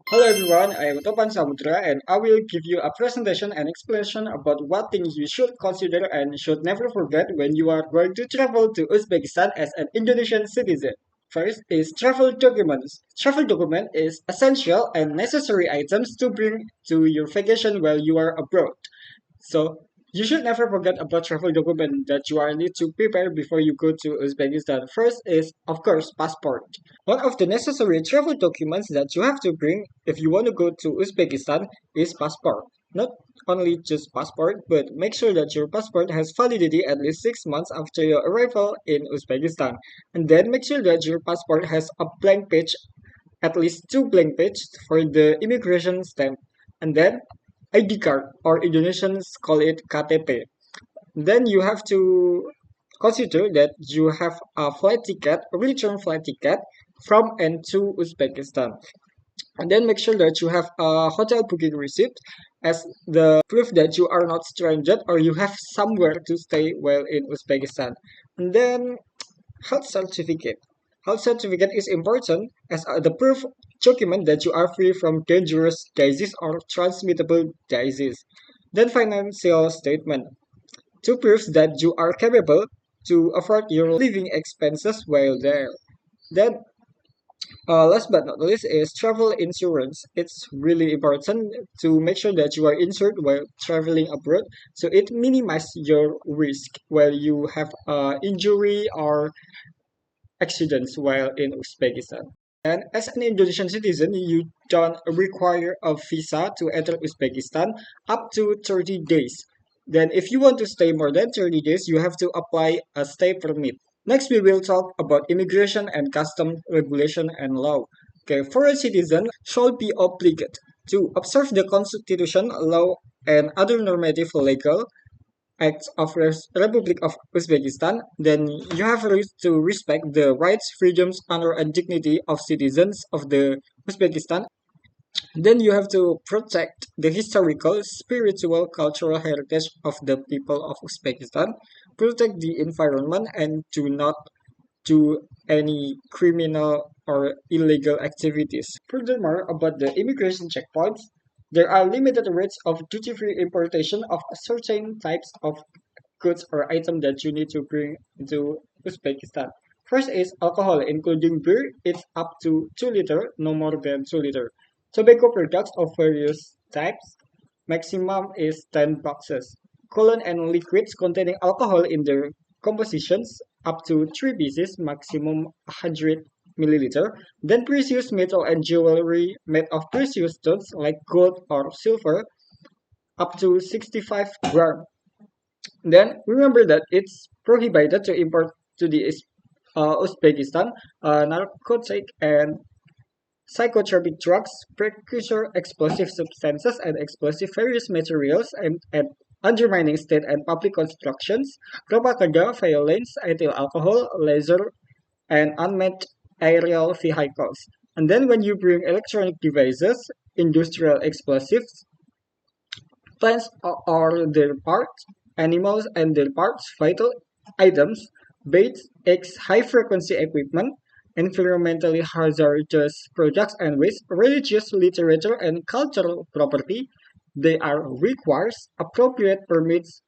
Hello everyone, I am Topan Samudra and I will give you a presentation and explanation about what things you should consider and should never forget when you are going to travel to Uzbekistan as an Indonesian citizen. First is travel documents. Travel document is essential and necessary items to bring to your vacation while you are abroad. So you should never forget about travel document that you are need to prepare before you go to Uzbekistan. First is of course passport. One of the necessary travel documents that you have to bring if you want to go to Uzbekistan is passport. Not only just passport, but make sure that your passport has validity at least 6 months after your arrival in Uzbekistan. And then make sure that your passport has a blank page, at least two blank pages for the immigration stamp. And then ID card, or Indonesians call it KTP. Then you have to consider that you have a flight ticket, a return flight ticket from and to Uzbekistan. And then make sure that you have a hotel booking receipt as the proof that you are not stranded or you have somewhere to stay while in Uzbekistan. And then health certificate. Health certificate is important as the proof document that you are free from dangerous disease or transmittable disease. Then financial statement. Two proofs that you are capable to afford your living expenses while there. Then, last but not least, is travel insurance. It's really important to make sure that you are insured while traveling abroad, so it minimizes your risk while you have injury or accidents while in Uzbekistan. And as an Indonesian citizen, you don't require a visa to enter Uzbekistan up to 30 days. Then if you want to stay more than 30 days, you have to apply a stay permit. Next, we will talk about immigration and custom regulation and law. Okay, foreign citizen shall be obligated to observe the constitution, law, and other normative legal acts of Republic of Uzbekistan, then you have to respect the rights, freedoms, honor, and dignity of citizens of the Uzbekistan. Then you have to protect the historical, spiritual, cultural heritage of the people of Uzbekistan, protect the environment, and do not do any criminal or illegal activities. Furthermore, about the immigration checkpoints, there are limited rates of duty-free importation of certain types of goods or items that you need to bring into Uzbekistan. First is alcohol, including beer, it's up to 2 liter, no more than 2 liter. Tobacco products of various types, maximum is 10 boxes. Cologne and liquids containing alcohol in their compositions up to 3 pieces, maximum 100 milliliter. Then precious metal and jewelry made of precious stones like gold or silver up to 65 grams. Then remember that it's prohibited to import to the Uzbekistan narcotic and psychotropic drugs, precursor explosive substances, and explosive various materials and undermining state and public constructions, propaganda, violence, ethyl alcohol, laser, and unmanned aerial vehicles. And then when you bring electronic devices, industrial explosives, plants are their parts, animals and their parts, vital items, baits, eggs, high-frequency equipment, environmentally hazardous products and waste, religious literature and cultural property. They are requires appropriate permits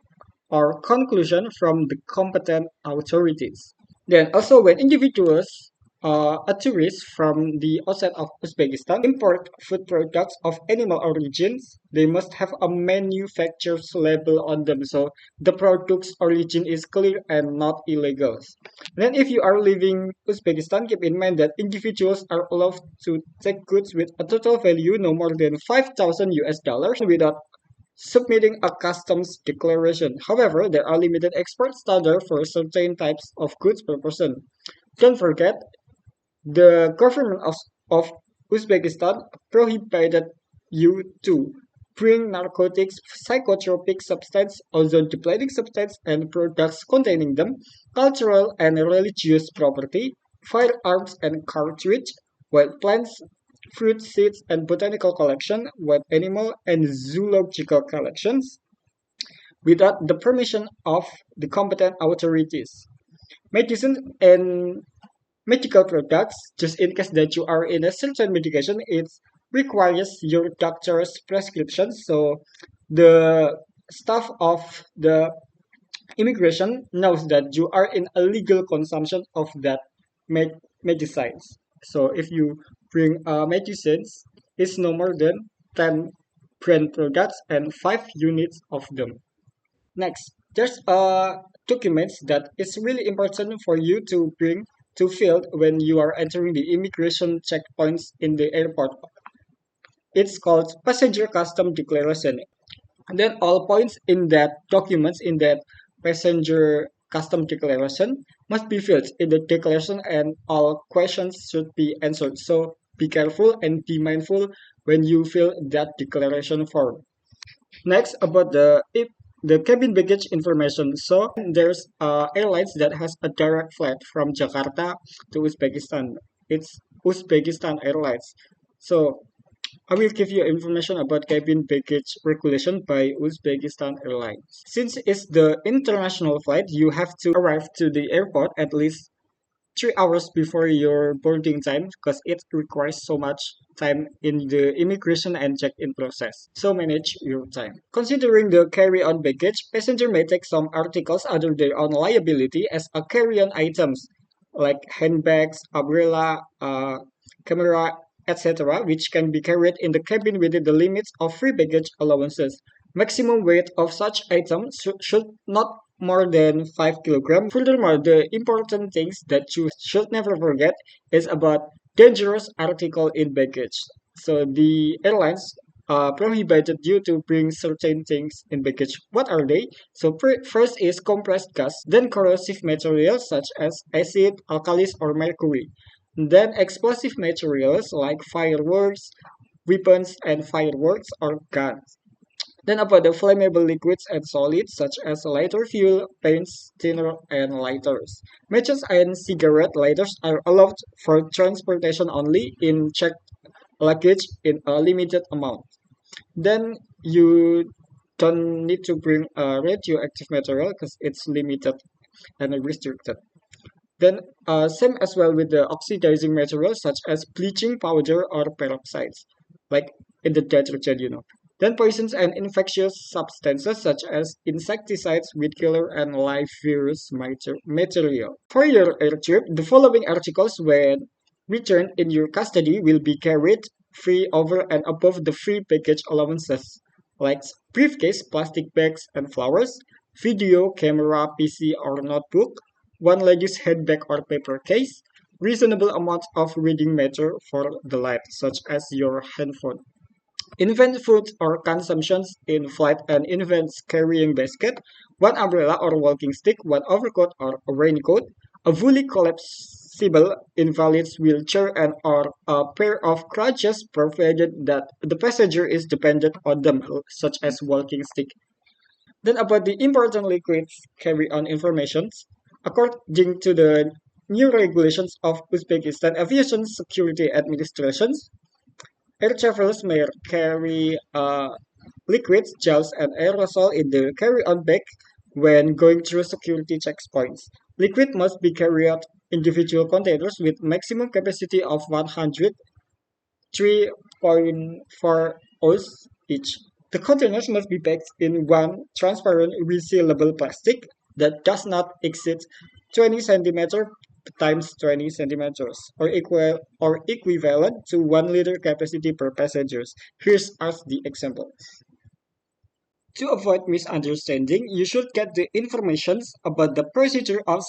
or conclusion from the competent authorities. Then also when individuals, a tourist from the outside of Uzbekistan import food products of animal origins, they must have a manufacturer's label on them so the product's origin is clear and not illegal. Then if you are leaving Uzbekistan, keep in mind that individuals are allowed to take goods with a total value no more than 5,000 US dollars without submitting a customs declaration. However, there are limited export standards for certain types of goods per person. Don't forget, the government of Uzbekistan prohibited you to bring narcotics, psychotropic substance, ozone depleting substance, and products containing them, cultural and religious property, firearms and cartridge, wild plants, fruit, seeds, and botanical collection, wild animal and zoological collections, without the permission of the competent authorities. Medicine and medical products, just in case that you are in a certain medication, it's requires your doctor's prescription. So the staff of the immigration knows that you are in a legal consumption of that med- medicines. So if you bring medicines, it's no more than 10 brand products and 5 units of them. Next, there's documents that it's really important for you to bring to field when you are entering the immigration checkpoints in the airport. It's called passenger custom declaration. And then all points in that documents in that passenger custom declaration must be filled in the declaration and all questions should be answered. So be careful and be mindful when you fill that declaration form. Next, about the cabin baggage information. So there's airlines that has a direct flight from Jakarta to Uzbekistan. It's Uzbekistan Airlines. So I will give you information about cabin baggage regulation by Uzbekistan Airlines. Since it's the international flight, you have to arrive to the airport at least 3 hours before your boarding time because it requires so much time in the immigration and check-in process. So manage your time. Considering the carry-on baggage, passenger may take some articles under their own liability as a carry-on items like handbags, umbrella, camera, etc., which can be carried in the cabin within the limits of free baggage allowances. Maximum weight of such items should not more than 5 kilograms. Furthermore, the important things that you should never forget is about dangerous article in baggage. So the airlines prohibited you to bring certain things in baggage. What are they? So first is compressed gas, then corrosive materials such as acid, alkalis, or mercury. Then explosive materials like fireworks, weapons, and fireworks or guns. Then about the flammable liquids and solids such as lighter fuel, paints, thinner, and lighters. Matches and cigarette lighters are allowed for transportation only in checked luggage in a limited amount. Then you don't need to bring a radioactive material because it's limited and restricted. Then same as well with the oxidizing materials such as bleaching powder or peroxides, like in the detergent. Then poisons and infectious substances such as insecticides, weed killer, and live virus material. For your air trip, the following articles when returned in your custody will be carried free over and above the free package allowances, like briefcase, plastic bags, and flowers, video, camera, PC, or notebook, one lady's handbag or paper case, reasonable amount of reading matter for the light, such as your handphone. Infant food or consumptions in flight and infant's carrying basket, one umbrella or walking stick, one overcoat or a raincoat, a fully collapsible invalid's wheelchair, and or a pair of crutches provided that the passenger is dependent on them, such as walking stick. Then about the important liquids carry-on informations, according to the new regulations of Uzbekistan Aviation Security Administration, air travelers may carry liquids, gels, and aerosol in the carry-on bag when going through security checkpoints. Liquid must be carried out individual containers with maximum capacity of 103.4 oz each. The containers must be packed in one transparent resealable plastic that does not exceed 20 centimeter times 20 centimeters or equivalent to 1 liter capacity per passengers. Here's as the example. To avoid misunderstanding, you should get the information about the procedure of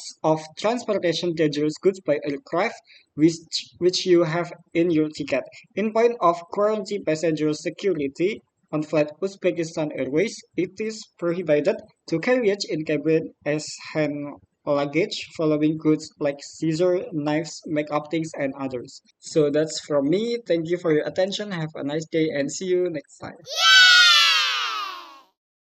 transportation dangerous goods by aircraft which you have in your ticket. In point of quarantine passenger security on flight Uzbekistan Airways, it is prohibited to carriage in cabin as hand luggage following goods like scissors, knives, makeup things, and others. So that's from me. Thank you for your attention. Have a nice day and see you next time.